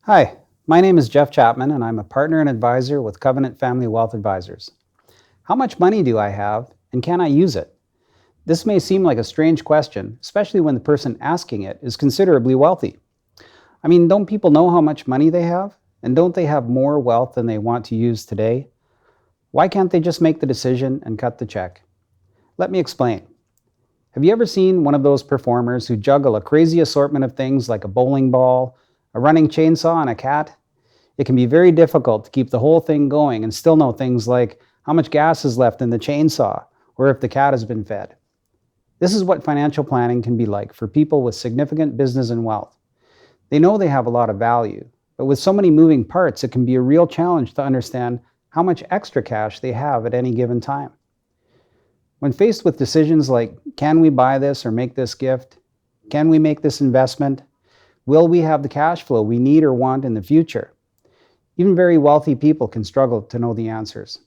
Hi, my name is Jeff Chapman, and I'm a partner and advisor with Covenant Family Wealth Advisors. How much money do I have, and can I use it? This may seem like a strange question, especially when the person asking it is considerably wealthy. I mean, don't people know how much money they have? And don't they have more wealth than they want to use today? Why can't they just make the decision and cut the check? Let me explain. Have you ever seen one of those performers who juggle a crazy assortment of things like a bowling ball, a running chainsaw, and a cat? It can be very difficult to keep the whole thing going and still know things like how much gas is left in the chainsaw or if the cat has been fed. This is what financial planning can be like for people with significant business and wealth. They know they have a lot of value, but with so many moving parts, it can be a real challenge to understand how much extra cash they have at any given time. When faced with decisions like, can we buy this or make this gift? Can we make this investment? Will we have the cash flow we need or want in the future? Even very wealthy people can struggle to know the answers.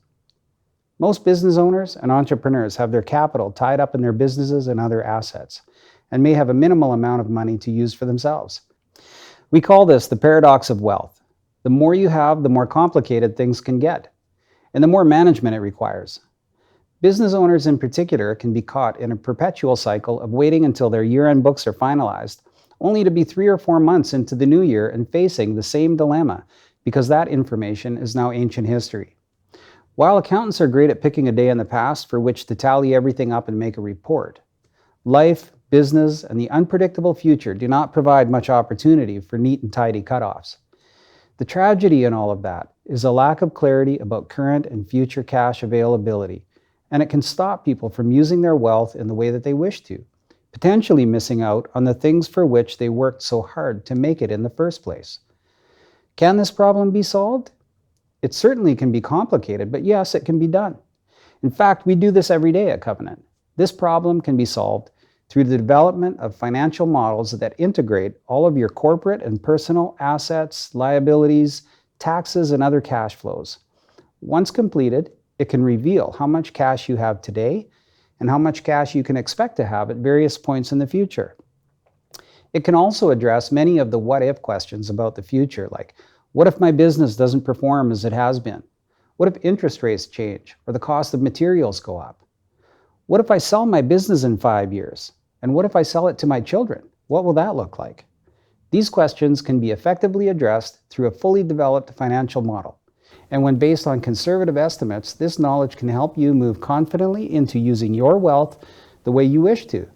Most business owners and entrepreneurs have their capital tied up in their businesses and other assets, and may have a minimal amount of money to use for themselves. We call this the paradox of wealth. The more you have, the more complicated things can get, and the more management it requires. Business owners in particular can be caught in a perpetual cycle of waiting until their year-end books are finalized, only to be 3 or 4 months into the new year and facing the same dilemma, because that information is now ancient history. While accountants are great at picking a day in the past for which to tally everything up and make a report, life, business, and the unpredictable future do not provide much opportunity for neat and tidy cutoffs. The tragedy in all of that is a lack of clarity about current and future cash availability, and it can stop people from using their wealth in the way that they wish to, potentially missing out on the things for which they worked so hard to make it in the first place. Can this problem be solved? It certainly can be complicated, but yes, it can be done. In fact, we do this every day at Covenant. This problem can be solved through the development of financial models that integrate all of your corporate and personal assets, liabilities, taxes, and other cash flows. Once completed, it can reveal how much cash you have today and how much cash you can expect to have at various points in the future. It can also address many of the what-if questions about the future, like, what if my business doesn't perform as it has been? What if interest rates change or the cost of materials go up? What if I sell my business in 5 years? And what if I sell it to my children? What will that look like? These questions can be effectively addressed through a fully developed financial model. And when based on conservative estimates, this knowledge can help you move confidently into using your wealth the way you wish to.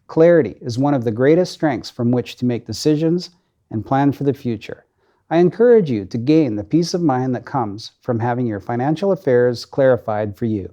Clarity is one of the greatest strengths from which to make decisions and plan for the future. I encourage you to gain the peace of mind that comes from having your financial affairs clarified for you.